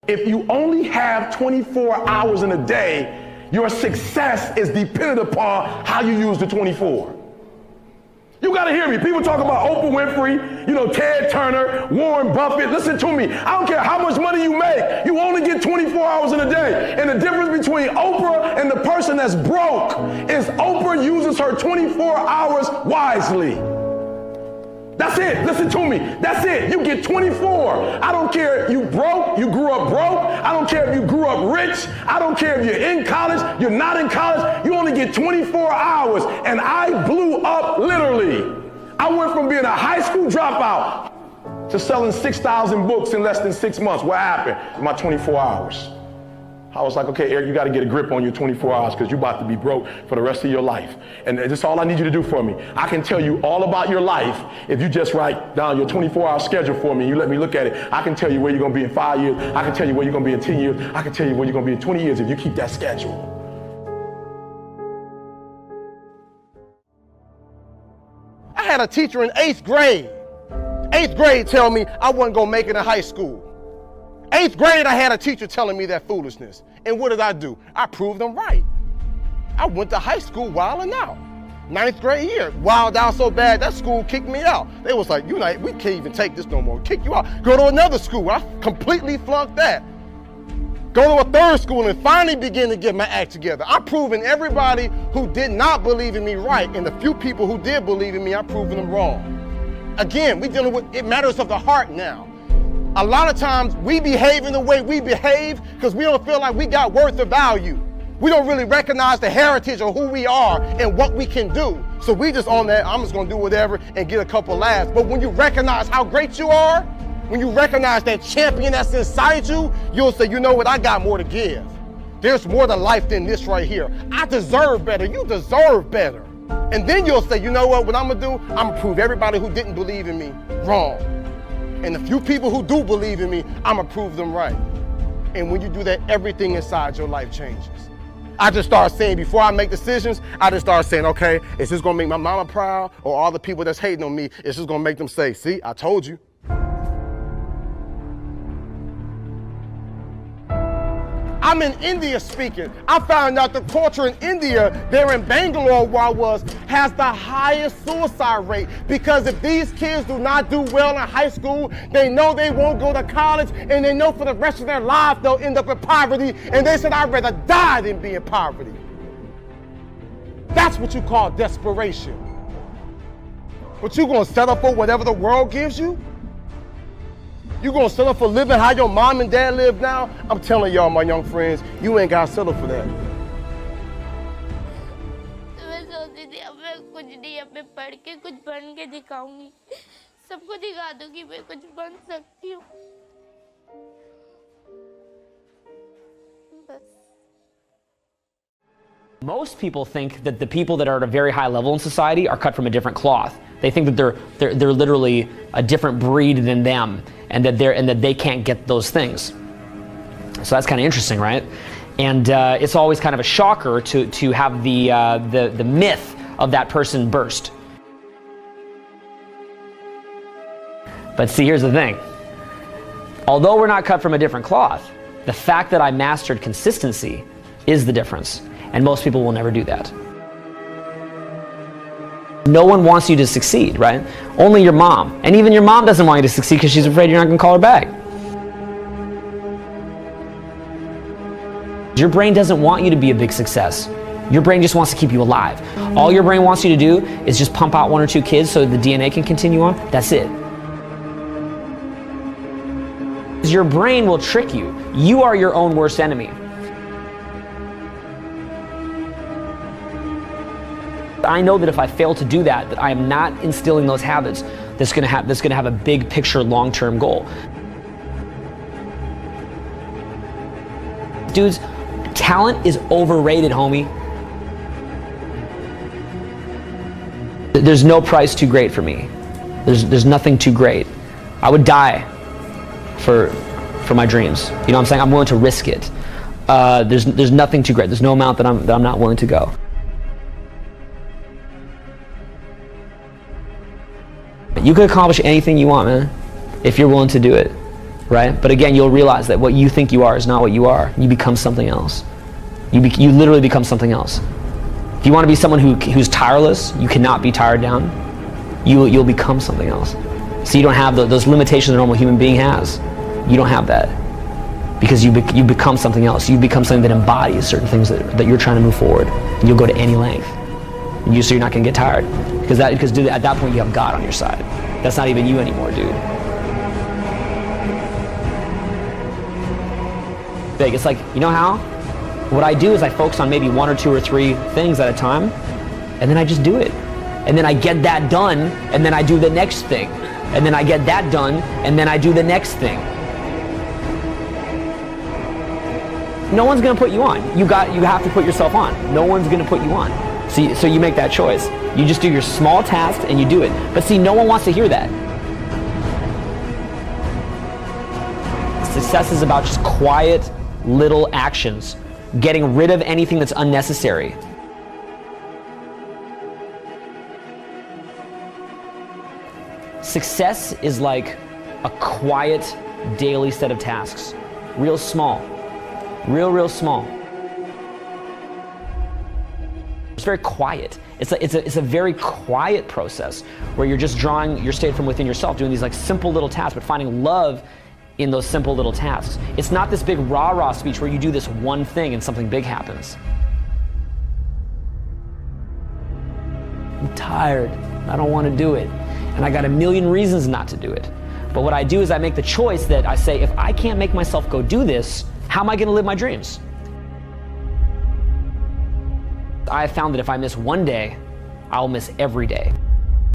If you only have 24 hours in a day, your success is dependent upon how you use the 24. You gotta hear me. People talk about Oprah Winfrey, Ted Turner, Warren Buffett. Listen to me. I don't care how much money you make. You only get 24 hours in a day. And the difference between Oprah and the person that's broke is Oprah uses her 24 hours wisely. That's it. Listen to me. That's it. You get 24. I don't care if you broke, you grew up broke. I don't care if you grew up rich. I don't care if you're in college, you're not in college. You only get 24 hours. And I blew up literally. I went from being a high school dropout to selling 6,000 books in less than 6 months. What happened in my 24 hours? I was like, okay, Eric, you got to get a grip on your 24 hours because you're about to be broke for the rest of your life. And that's all I need you to do for me. I can tell you all about your life if you just write down your 24-hour schedule for me and you let me look at it. I can tell you where you're going to be in 5 years. I can tell you where you're going to be in 10 years. I can tell you where you're going to be in 20 years if you keep that schedule. I had a teacher in 8th grade. 8th grade tell me I wasn't going to make it in high school. 8th grade, I had a teacher telling me that foolishness. And what did I do? I proved them right. I went to high school wilding out. 9th grade year, wild out so bad, that school kicked me out. They was like, we can't even take this no more. Kick you out. Go to another school. I completely flunked that. Go to a 3rd school and finally begin to get my act together. I'm proving everybody who did not believe in me right, and the few people who did believe in me, I'm proving them wrong. Again, we dealing with, it matters of the heart now. A lot of times we behave in the way we behave because we don't feel like we got worth or value. We don't really recognize the heritage of who we are and what we can do. So we just on that, I'm just gonna do whatever and get a couple laughs. But when you recognize how great you are, when you recognize that champion that's inside you, you'll say, you know what, I got more to give. There's more to life than this right here. I deserve better, you deserve better. And then you'll say, you know what I'm gonna do? I'm gonna prove everybody who didn't believe in me wrong. And the few people who do believe in me, I'm gonna prove them right. And when you do that, everything inside your life changes. I just start saying, before I make decisions, I just start saying, okay, is this gonna make my mama proud? Or all the people that's hating on me, is this gonna make them say, see, I told you. I'm in India speaking. I found out the culture in India, there in Bangalore where I was, has the highest suicide rate. Because if these kids do not do well in high school, they know they won't go to college, and they know for the rest of their lives they'll end up in poverty, and they said, I'd rather die than be in poverty. That's what you call desperation. But you gonna settle for whatever the world gives you? You gonna settle for living how your mom and dad live now? I'm telling y'all, my young friends, you ain't gotta settle for that. मैं सोचती थी अब मैं कुछ नहीं, अब मैं पढ़ के कुछ बन के दिखाऊंगी, सबको दिखा दूंगी मैं कुछ बन सकती हूँ। बस। Most people think that the people that are at a very high level in society are cut from a different cloth. They think that they're literally a different breed than them, and that they can't get those things. So that's kind of interesting, right? And it's always kind of a shocker to have the myth of that person burst. But see, here's the thing. Although we're not cut from a different cloth, the fact that I mastered consistency is the difference. And most people will never do that. No one wants you to succeed, right? Only your mom. And even your mom doesn't want you to succeed because she's afraid you're not going to call her back. Your brain doesn't want you to be a big success. Your brain just wants to keep you alive. All your brain wants you to do is just pump out 1 or 2 kids so the DNA can continue on. That's it. Your brain will trick you. You are your own worst enemy. I know that if I fail to do that, that I am not instilling those habits that's going to have a big picture long-term goal. Dudes, talent is overrated, homie. There's no price too great for me. There's nothing too great. I would die for my dreams. You know what I'm saying? I'm willing to risk it. There's nothing too great. There's no amount that I'm not willing to go. You can accomplish anything you want, man, if you're willing to do it. right? But again, you'll realize that what you think you are is not what you are. You become something else. You literally become something else. If you want to be someone who's tireless, you cannot be tired down. You'll become something else. So you don't have those limitations a normal human being has. You don't have that. Because you become something else. You become something that embodies certain things that you're trying to move forward. And you'll go to any length. So you're not going to get tired. Because dude, at that point you have God on your side. That's not even you anymore, dude. Big. It's like, you know how? What I do is I focus on maybe 1 or 2 or 3 things at a time, and then I just do it. And then I get that done, and then I do the next thing. And then I get that done, and then I do the next thing. No one's gonna put you on. You have to put yourself on. No one's gonna put you on. So you make that choice. You just do your small tasks and you do it. But see, no one wants to hear that. Success is about just quiet little actions, getting rid of anything that's unnecessary. Success is like a quiet daily set of tasks. Real small. Real small. It's very quiet. It's a very quiet process where you're just drawing your state from within yourself, doing these like simple little tasks, but finding love in those simple little tasks. It's not this big rah-rah speech where you do this one thing and something big happens. I'm tired. I don't want to do it. And I got a million reasons not to do it. But what I do is I make the choice that I say, if I can't make myself go do this, how am I going to live my dreams? I have found that if I miss one day, I'll miss every day.